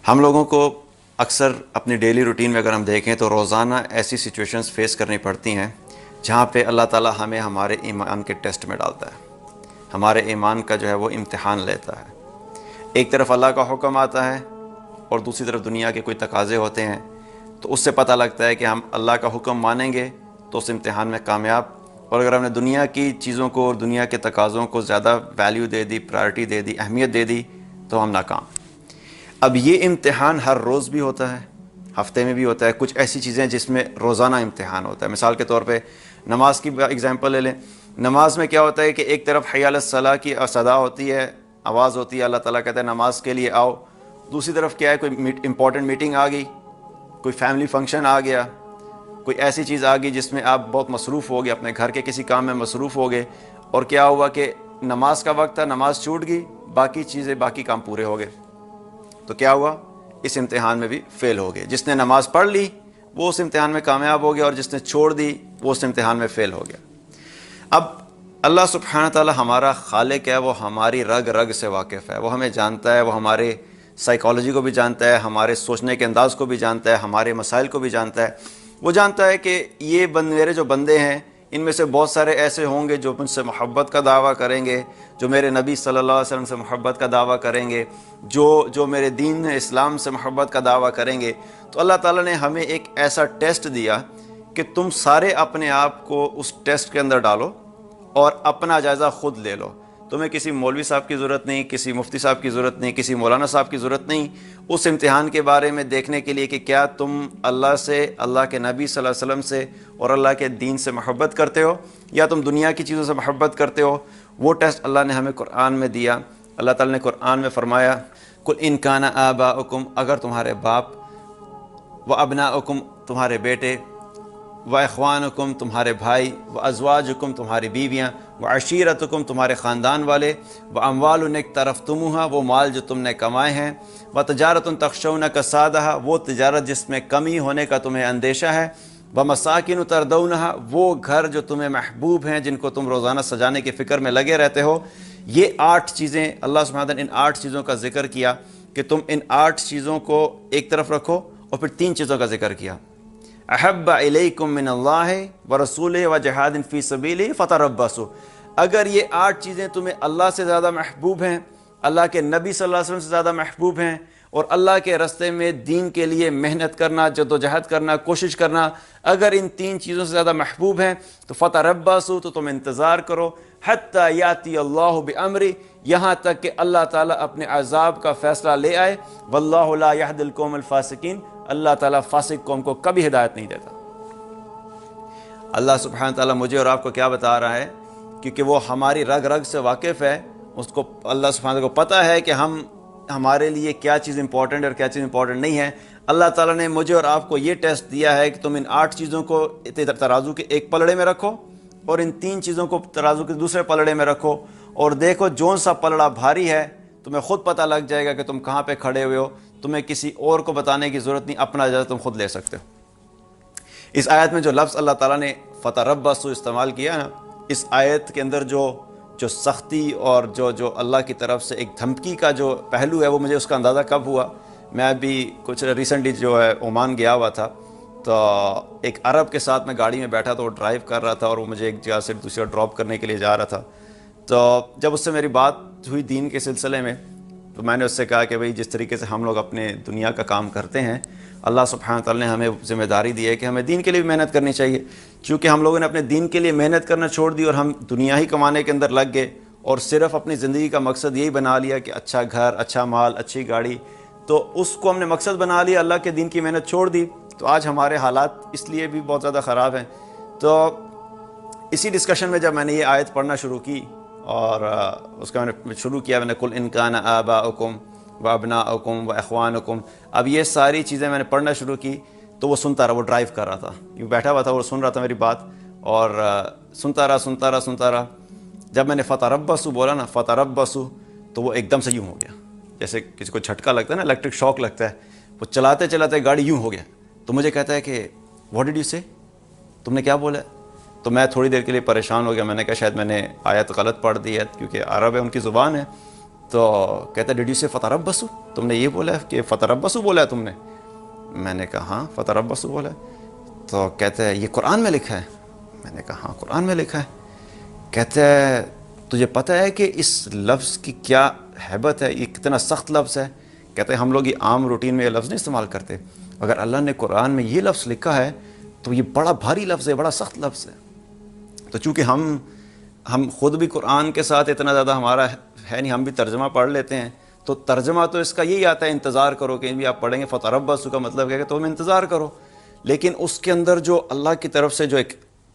ہم لوگوں کو اکثر اپنی ڈیلی روٹین میں اگر ہم دیکھیں تو روزانہ ایسی سچویشنز فیس کرنی پڑتی ہیں جہاں پہ اللہ تعالیٰ ہمیں ہمارے ایمان کے ٹیسٹ میں ڈالتا ہے، ہمارے ایمان کا جو ہے وہ امتحان لیتا ہے۔ ایک طرف اللہ کا حکم آتا ہے اور دوسری طرف دنیا کے کوئی تقاضے ہوتے ہیں، تو اس سے پتہ لگتا ہے کہ ہم اللہ کا حکم مانیں گے تو اس امتحان میں کامیاب، اور اگر ہم نے دنیا کی چیزوں کو اور دنیا کے تقاضوں کو زیادہ ویلیو دے دی، پرائرٹی دے دی، اہمیت دے دی، تو ہم ناکام۔ اب یہ امتحان ہر روز بھی ہوتا ہے، ہفتے میں بھی ہوتا ہے، کچھ ایسی چیزیں جس میں روزانہ امتحان ہوتا ہے۔ مثال کے طور پہ نماز کی اگزامپل لے لیں۔ نماز میں کیا ہوتا ہے کہ ایک طرف حی علی الصلاۃ کی صدا ہوتی ہے، آواز ہوتی ہے، اللہ تعالیٰ کہتا ہے نماز کے لیے آؤ۔ دوسری طرف کیا ہے، کوئی امپورٹنٹ میٹنگ آ گئی، کوئی فیملی فنکشن آ گیا، کوئی ایسی چیز آ گئی جس میں آپ بہت مصروف ہو گئے، اپنے گھر کے کسی کام میں مصروف ہو گئے، اور کیا ہوا کہ نماز کا وقت تھا، نماز چھوٹ گئی، باقی کام پورے ہو گئے، تو کیا ہوا، اس امتحان میں بھی فیل ہو گئے۔ جس نے نماز پڑھ لی وہ اس امتحان میں کامیاب ہو گیا، اور جس نے چھوڑ دی وہ اس امتحان میں فیل ہو گیا۔ اب اللہ سبحانہ تعالیٰ ہمارا خالق ہے، وہ ہماری رگ رگ سے واقف ہے، وہ ہمیں جانتا ہے، وہ ہمارے سائیکالوجی کو بھی جانتا ہے، ہمارے سوچنے کے انداز کو بھی جانتا ہے، ہمارے مسائل کو بھی جانتا ہے۔ وہ جانتا ہے کہ یہ میرے جو بندے ہیں ان میں سے بہت سارے ایسے ہوں گے جو مجھ سے محبت کا دعویٰ کریں گے، جو میرے نبی صلی اللہ علیہ وسلم سے محبت کا دعویٰ کریں گے، جو میرے دین اسلام سے محبت کا دعویٰ کریں گے۔ تو اللہ تعالیٰ نے ہمیں ایک ایسا ٹیسٹ دیا کہ تم سارے اپنے آپ کو اس ٹیسٹ کے اندر ڈالو اور اپنا جائزہ خود لے لو۔ تمہیں کسی مولوی صاحب کی ضرورت نہیں، کسی مفتی صاحب کی ضرورت نہیں، کسی مولانا صاحب کی ضرورت نہیں اس امتحان کے بارے میں دیکھنے کے لیے کہ کیا تم اللہ سے، اللہ کے نبی صلی اللہ علیہ وسلم سے اور اللہ کے دین سے محبت کرتے ہو، یا تم دنیا کی چیزوں سے محبت کرتے ہو۔ وہ ٹیسٹ اللہ نے ہمیں قرآن میں دیا۔ اللہ تعالیٰ نے قرآن میں فرمایا، قل ان کان آباؤکم، اگر تمہارے باپ، و ابناؤکم تمہارے بیٹے، و اخوانکم تمہارے بھائی، و ازواجکم تمہاری بیویاں، و عشیرتکم تمہارے خاندان والے، و اموال اقترفتموها وہ مال جو تم نے کمائے ہیں، و تجارت تخشون کسادها وہ تجارت جس میں کمی ہونے کا تمہیں اندیشہ ہے، و مساکن تردونها وہ گھر جو تمہیں محبوب ہیں جن کو تم روزانہ سجانے کی فکر میں لگے رہتے ہو۔ یہ 8 چیزیں اللہ سبحانہ تعالیٰ نے ان 8 چیزوں کا ذکر کیا کہ تم ان 8 چیزوں کو ایک طرف رکھو، اور پھر 3 چیزوں کا ذکر کیا، احب الیکم من اللہ ورسولہ وجہاد فی سبیلہ فتربصوا۔ اگر یہ 8 چیزیں تمہیں اللہ سے زیادہ محبوب ہیں، اللہ کے نبی صلی اللہ علیہ وسلم سے زیادہ محبوب ہیں، اور اللہ کے راستے میں دین کے لیے محنت کرنا، جدوجہد کرنا، کوشش کرنا اگر ان 3 چیزوں سے زیادہ محبوب ہیں تو فتربصوا تو تم انتظار کرو، حتی یاتی اللہ بامرہ یہاں تک کہ اللہ تعالیٰ اپنے عذاب کا فیصلہ لے آئے، واللہ لا یہدی القوم الفاسقین اللہ تعالیٰ فاسق قوم کو کبھی ہدایت نہیں دیتا۔ اللہ سبحانہ تعالیٰ مجھے اور آپ کو کیا بتا رہا ہے، کیونکہ وہ ہماری رگ رگ سے واقف ہے، اس کو اللہ سبحانہ کو پتہ ہے کہ ہمارے لیے کیا چیز امپورٹنٹ ہے اور کیا چیز امپورٹنٹ نہیں ہے۔ اللہ تعالیٰ نے مجھے اور آپ کو یہ ٹیسٹ دیا ہے کہ تم ان 8 چیزوں کو ترازو کے ایک پلڑے میں رکھو، اور ان 3 چیزوں کو ترازو کے دوسرے پلڑے میں رکھو، اور دیکھو جون سا پلڑا بھاری ہے تمہیں خود پتہ لگ جائے گا کہ تم کہاں پہ کھڑے ہوئے ہو، تمہیں کسی اور کو بتانے کی ضرورت نہیں، اپنا جائزہ تم خود لے سکتے ہو۔ اس آیت میں جو لفظ اللہ تعالیٰ نے فتربصوا استعمال کیا نا، اس آیت کے اندر جو سختی اور جو اللہ کی طرف سے ایک دھمکی کا جو پہلو ہے، وہ مجھے اس کا اندازہ کب ہوا، میں ابھی کچھ ریسنٹلی جو ہے عمان گیا ہوا تھا، تو ایک عرب کے ساتھ میں گاڑی میں بیٹھا تو وہ ڈرائیو کر رہا تھا، اور وہ مجھے ایک جگہ سے دوسری ڈراپ کرنے کے لیے جا رہا تھا۔ تو جب اس سے میری بات ہوئی دین کے سلسلے میں، تو میں نے اس سے کہا کہ بھئی جس طریقے سے ہم لوگ اپنے دنیا کا کام کرتے ہیں، اللہ سبحانہ تعالیٰ نے ہمیں ذمہ داری دی ہے کہ ہمیں دین کے لیے بھی محنت کرنی چاہیے۔ چونکہ ہم لوگوں نے اپنے دین کے لیے محنت کرنا چھوڑ دی اور ہم دنیا ہی کمانے کے اندر لگ گئے، اور صرف اپنی زندگی کا مقصد یہی بنا لیا کہ اچھا گھر، اچھا مال، اچھی گاڑی، تو اس کو ہم نے مقصد بنا لیا، اللہ کے دین کی محنت چھوڑ دی، تو آج ہمارے حالات اس لیے بھی بہت زیادہ خراب ہیں۔ تو اسی ڈسکشن میں جب میں نے یہ آیت پڑھنا شروع کی اور اس کا میں نے شروع کیا، میں نے قل ان کان آباؤکم و ابناؤکم و اخوانکم، اب یہ ساری چیزیں میں نے پڑھنا شروع کی، تو وہ سنتا رہا، وہ ڈرائیو کر رہا تھا، کیوں بیٹھا ہوا تھا، وہ سن رہا تھا میری بات، اور سنتا رہا۔ جب میں نے فتربصوا بولا نا، فتربصوا، تو وہ ایک دم سے یوں ہو گیا، جیسے کسی کو جھٹکا لگتا ہے نا، الیکٹرک شاک لگتا ہے، وہ چلاتے چلاتے گاڑی یوں ہو گیا، تو مجھے کہتا ہے کہ واٹ ڈڈ یو سے، تم نے کیا بولا؟ تو میں تھوڑی دیر کے لیے پریشان ہو گیا، میں نے کہا شاید میں نے آیت غلط پڑھ دی ہے، کیونکہ عرب ہے، ان کی زبان ہے۔ تو کہتا ڈیڈ یو سے فتربصوا، تم نے یہ بولا ہے کہ فتربصوا بولا ہے تم نے؟ میں نے کہا ہاں فتربصوا بولا ہے۔ تو کہتا ہے یہ قرآن میں لکھا ہے؟ میں نے کہا ہاں قرآن میں لکھا ہے۔ کہتا ہے تجھے پتہ ہے کہ اس لفظ کی کیا ہیبت ہے، یہ کتنا سخت لفظ ہے؟ کہتے ہیں ہم لوگ یہ عام روٹین میں یہ لفظ نہیں استعمال کرتے، اگر اللہ نے قرآن میں یہ لفظ لکھا ہے تو یہ بڑا بھاری لفظ ہے، بڑا سخت لفظ ہے۔ تو چونکہ ہم خود بھی قرآن کے ساتھ اتنا زیادہ ہمارا ہے نہیں، ہم بھی ترجمہ پڑھ لیتے ہیں، تو ترجمہ تو اس کا یہی آتا ہے انتظار کرو، کہ بھی آپ پڑھیں گے فتربصوا کا مطلب ہے کہ تم انتظار کرو، لیکن اس کے اندر جو اللہ کی طرف سے جو ایک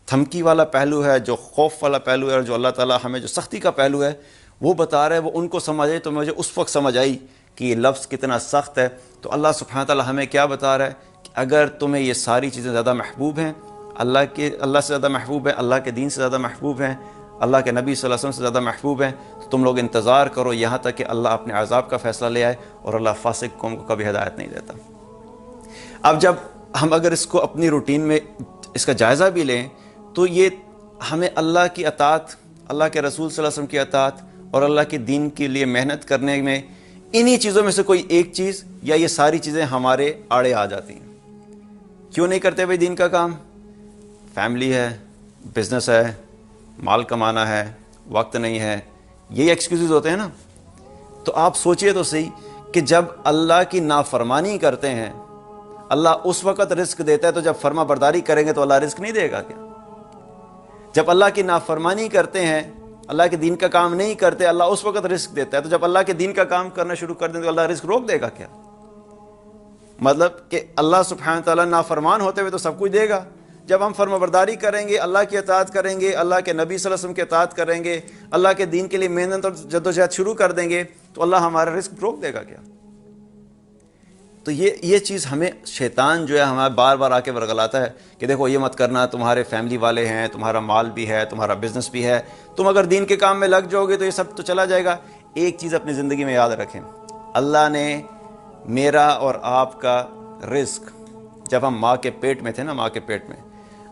دھمکی والا پہلو ہے، جو خوف والا پہلو ہے، اور جو اللہ تعالیٰ ہمیں جو سختی کا پہلو ہے وہ بتا رہا ہے، وہ ان کو سمجھ آئی۔ تو مجھے اس وقت سمجھ آئی کہ یہ لفظ کتنا سخت ہے۔ تو اللہ سبحانہ تعالیٰ ہمیں کیا بتا رہا ہے کہ اگر تمہیں یہ ساری چیزیں زیادہ محبوب ہیں، اللہ سے زیادہ محبوب ہیں، اللہ کے دین سے زیادہ محبوب ہیں، اللہ کے نبی صلی اللہ علیہ وسلم سے زیادہ محبوب ہیں، تو تم لوگ انتظار کرو یہاں تک کہ اللہ اپنے عذاب کا فیصلہ لے آئے، اور اللہ فاسق قوم کو کبھی ہدایت نہیں دیتا۔ اب جب ہم اگر اس کو اپنی روٹین میں اس کا جائزہ بھی لیں تو یہ ہمیں اللہ کی اطاعت، اللہ کے رسول صلی اللہ علیہ وسلم کی اطاعت اور اللہ کے دین کے لیے محنت کرنے میں انہی چیزوں میں سے کوئی ایک چیز یا یہ ساری چیزیں ہمارے آڑے آ جاتی ہیں۔ کیوں نہیں کرتے بھائی دین کا کام؟ فیملی ہے، بزنس ہے، مال کمانا ہے، وقت نہیں ہے، یہی ایکسکیوزز ہوتے ہیں نا۔ تو آپ سوچئے تو صحیح کہ جب اللہ کی نافرمانی کرتے ہیں اللہ اس وقت رزق دیتا ہے، تو جب فرما برداری کریں گے تو اللہ رزق نہیں دے گا کیا؟ جب اللہ کی نافرمانی کرتے ہیں، اللہ کے دین کا کام نہیں کرتے، اللہ اس وقت رزق دیتا ہے، تو جب اللہ کے دین کا کام کرنا شروع کر دیں تو اللہ رزق روک دے گا کیا؟ مطلب کہ اللہ سبحانہ تعالیٰ نافرمان ہوتے ہوئے تو سب کچھ دے گا، جب ہم فرما برداری کریں گے، اللہ کی اطاعت کریں گے، اللہ کے نبی صلی اللہ علیہ وسلم کی اطاعت کریں گے، اللہ کے دین کے لیے محنت اور جدوجہد شروع کر دیں گے، تو اللہ ہمارا رزق روک دے گا کیا؟ تو یہ چیز ہمیں شیطان جو ہے ہمیں بار بار آ کے ورگلاتا ہے کہ دیکھو یہ مت کرنا، تمہارے فیملی والے ہیں، تمہارا مال بھی ہے، تمہارا بزنس بھی ہے، تم اگر دین کے کام میں لگ جاؤ گے تو یہ سب تو چلا جائے گا۔ ایک چیز اپنی زندگی میں یاد رکھیں، اللہ نے میرا اور آپ کا رزق جب ہم ماں کے پیٹ میں تھے نا، ماں کے پیٹ میں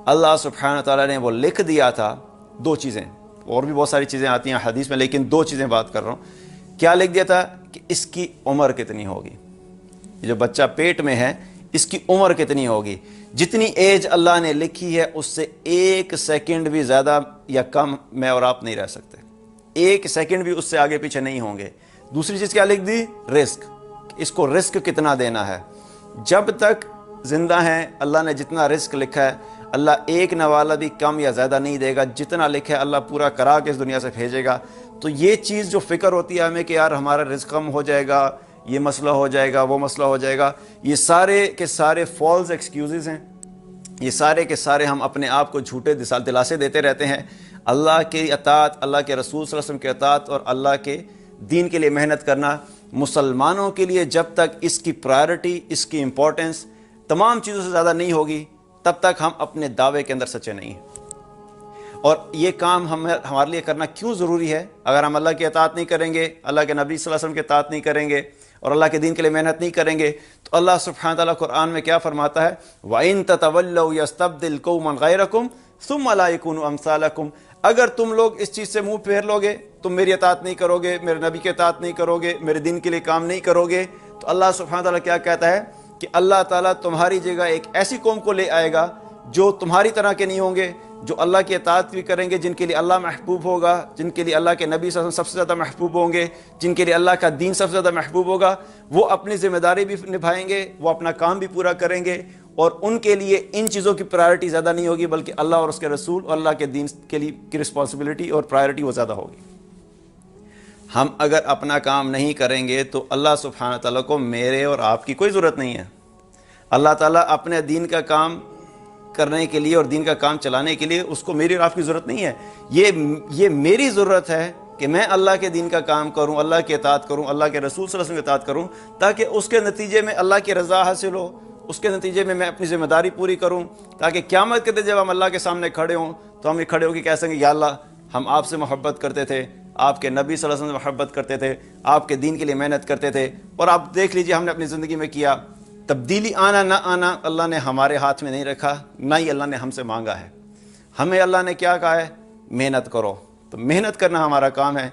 اللہ سبحانہ تعالیٰ نے وہ لکھ دیا تھا۔ دو چیزیں، اور بھی بہت ساری چیزیں آتی ہیں حدیث میں، لیکن دو چیزیں بات کر رہا ہوں۔ کیا لکھ دیا تھا کہ اس کی عمر کتنی ہوگی، جو بچہ پیٹ میں ہے اس کی عمر کتنی ہوگی، جتنی ایج اللہ نے لکھی ہے اس سے ایک سیکنڈ بھی زیادہ یا کم میں اور آپ نہیں رہ سکتے، ایک سیکنڈ بھی اس سے آگے پیچھے نہیں ہوں گے۔ دوسری چیز کیا لکھ دی؟ رزق، اس کو رزق کتنا دینا ہے۔ جب تک زندہ ہیں اللہ نے جتنا رزق لکھا ہے اللہ ایک نوالا بھی کم یا زیادہ نہیں دے گا، جتنا لکھا ہے اللہ پورا کرا کے اس دنیا سے بھیجے گا۔ تو یہ چیز جو فکر ہوتی ہے ہمیں کہ یار ہمارا رزق کم ہو جائے گا، یہ مسئلہ ہو جائے گا، وہ مسئلہ ہو جائے گا، یہ سارے کے سارے فالس ایکسکیوزز ہیں، یہ سارے کے سارے ہم اپنے آپ کو جھوٹے دلاسے دیتے رہتے ہیں۔ اللہ کی اطاعت، اللہ کے رسول صلی اللہ علیہ وسلم کی اطاعت اور اللہ کے دین کے لیے محنت کرنا مسلمانوں کے لیے جب تک اس کی پرائرٹی، اس کی امپورٹنس تمام چیزوں سے زیادہ نہیں ہوگی تب تک ہم اپنے دعوے کے اندر سچے نہیں ہیں۔ اور یہ کام ہمارے لیے کرنا کیوں ضروری ہے؟ اگر ہم اللہ کی اطاعت نہیں کریں گے، اللہ کے نبی صلی اللہ علیہ وسلم کی اطاعت نہیں کریں گے اور اللہ کے دین کے لیے محنت نہیں کریں گے، تو اللہ سبحانہ تعالیٰ قرآن میں کیا فرماتا ہے؟ وَإِن تَتَوَلَّوْا يَسْتَبْدِلْ قَوْمًا غَيْرَكُمْ ثُمَّ لَا يَكُونُوا أَمْثَالَكُمْ۔ اگر تم لوگ اس چیز سے منہ پھیر لو گے، تم میری اطاعت نہیں کرو گے، میرے نبی کی اطاعت نہیں کرو گے، میرے دین کے لیے کام نہیں کرو گے، تو اللہ سبحانہ تعالیٰ کیا کہتا ہے کہ اللہ تعالیٰ تمہاری جگہ ایک ایسی قوم کو لے آئے گا جو تمہاری طرح کے نہیں ہوں گے، جو اللہ کی اطاعت بھی کریں گے، جن کے لیے اللہ محبوب ہوگا، جن کے لیے اللہ کے نبی صلی اللہ علیہ وسلم سب سے زیادہ محبوب ہوں گے، جن کے لیے اللہ کا دین سب سے زیادہ محبوب ہوگا، وہ اپنی ذمہ داری بھی نبھائیں گے، وہ اپنا کام بھی پورا کریں گے، اور ان کے لیے ان چیزوں کی پرائرٹی زیادہ نہیں ہوگی، بلکہ اللہ اور اس کے رسول اور اللہ کے دین کے لیے کی رسپانسبلٹی اور پرائرٹی وہ زیادہ ہوگی۔ ہم اگر اپنا کام نہیں کریں گے تو اللہ سبحانہ تعالیٰ کو میرے اور آپ کی کوئی ضرورت نہیں ہے۔ اللہ تعالیٰ اپنے دین کا کام کرنے کے لیے اور دین کا کام چلانے کے لیے اس کو میری اور آپ کی ضرورت نہیں ہے۔ یہ میری ضرورت ہے کہ میں اللہ کے دین کا کام کروں، اللہ کی اطاعت کروں، اللہ کے رسول صلی اللہ علیہ وسلم کی اطاعت کروں، تاکہ اس کے نتیجے میں اللہ کی رضا حاصل ہو، اس کے نتیجے میں میں اپنی ذمہ داری پوری کروں، تاکہ قیامت کے دن جب ہم اللہ کے سامنے کھڑے ہوں تو ہم یہ کھڑے ہو کے کہہ سکیں یا اللہ ہم آپ سے محبت کرتے تھے، آپ کے نبی صلی اللہ علیہ وسلم سے محبت کرتے تھے، آپ کے دین کے لیے محنت کرتے تھے، اور آپ دیکھ لیجئے ہم نے اپنی زندگی میں کیا۔ تبدیلی آنا نہ آنا اللہ نے ہمارے ہاتھ میں نہیں رکھا، نہ ہی اللہ نے ہم سے مانگا ہے۔ ہمیں اللہ نے کیا کہا ہے؟ محنت کرو، تو محنت کرنا ہمارا کام ہے۔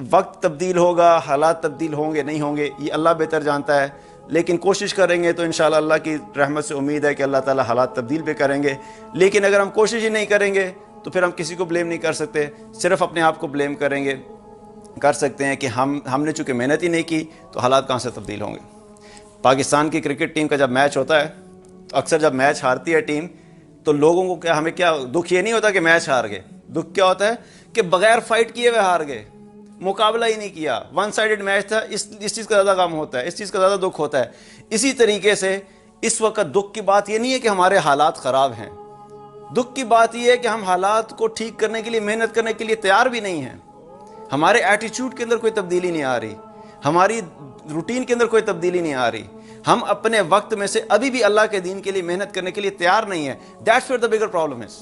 وقت تبدیل ہوگا، حالات تبدیل ہوں گے نہیں ہوں گے یہ اللہ بہتر جانتا ہے، لیکن کوشش کریں گے تو انشاءاللہ اللہ کی رحمت سے امید ہے کہ اللہ تعالیٰ حالات تبدیل بھی کریں گے۔ لیکن اگر ہم کوشش ہی نہیں کریں گے تو پھر ہم کسی کو بلیم نہیں کر سکتے، صرف اپنے آپ کو بلیم کر سکتے ہیں کہ ہم نے چونکہ محنت ہی نہیں کی تو حالات کہاں سے تبدیل ہوں گے۔ پاکستان کی کرکٹ ٹیم کا جب میچ ہوتا ہے تو اکثر جب میچ ہارتی ہے ٹیم تو لوگوں کو ہمیں کیا دکھ یہ نہیں ہوتا کہ میچ ہار گئے، دکھ کیا ہوتا ہے کہ بغیر فائٹ کیے ہوئے ہار گئے، مقابلہ ہی نہیں کیا، ون سائیڈڈ میچ تھا، اس چیز کا زیادہ غم ہوتا ہے، اس چیز کا زیادہ دکھ ہوتا ہے۔ اسی طریقے سے اس وقت دکھ کی بات یہ نہیں ہے کہ ہمارے حالات خراب ہیں، دکھ کی بات یہ ہے کہ ہم حالات کو ٹھیک کرنے کے لیے محنت کرنے کے لیے تیار بھی نہیں ہیں، ہمارے ایٹیچیوڈ کے اندر کوئی تبدیلی نہیں آ رہی، ہماری روٹین کے اندر کوئی تبدیلی نہیں آ رہی، ہم اپنے وقت میں سے ابھی بھی اللہ کے دین کے لیے محنت کرنے کے لیے تیار نہیں ہیں۔ That's where the bigger problem is,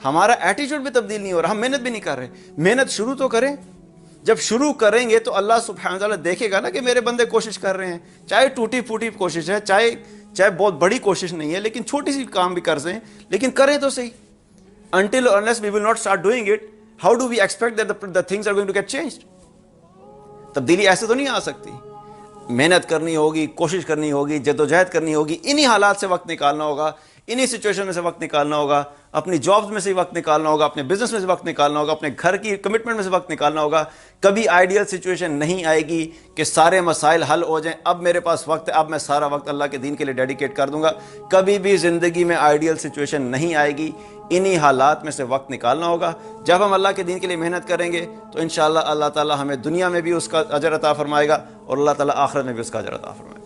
ہمارا ایٹیچیوڈ بھی تبدیل نہیں ہو رہا، ہم محنت بھی نہیں کر رہے۔ محنت شروع تو کریں، جب شروع کریں گے تو اللہ سبحانہ وتعالی دیکھے گا نا کہ میرے بندے کوشش کر رہے ہیں، چاہے ٹوٹی پھوٹی کوشش ہے، چاہے بہت بڑی کوشش نہیں ہے، لیکن چھوٹی سی کام بھی کر سیں، لیکن کریں تو صحیح۔ until or unless we will not start doing it, how do we expect that the things are going to get changed؟ تبدیلی ایسے تو نہیں آ سکتی، محنت کرنی ہوگی، کوشش کرنی ہوگی، جدوجہد کرنی ہوگی، انہی حالات سے وقت نکالنا ہوگا، انہی سچویشن میں سے وقت نکالنا ہوگا، اپنی جابز میں سے وقت نکالنا ہوگا، اپنے بزنس میں سے وقت نکالنا ہوگا، اپنے گھر کی کمٹمنٹ میں سے وقت نکالنا ہوگا۔ کبھی آئیڈیل سچویشن نہیں آئے گی کہ سارے مسائل حل ہو جائیں، اب میرے پاس وقت ہے، اب میں سارا وقت اللہ کے دین کے لیے ڈیڈیکیٹ کر دوں گا۔ کبھی بھی زندگی میں آئیڈیل سچویشن نہیں آئے گی، انہی حالات میں سے وقت نکالنا ہوگا۔ جب ہم اللہ کے دین کے لیے محنت کریں گے تو انشاءاللہ اللہ تعالیٰ ہمیں دنیا میں بھی اس کا اجر عطا فرمائے گا اور اللہ تعالیٰ آخرت میں بھی اس کا اجر عطا فرمائے گا۔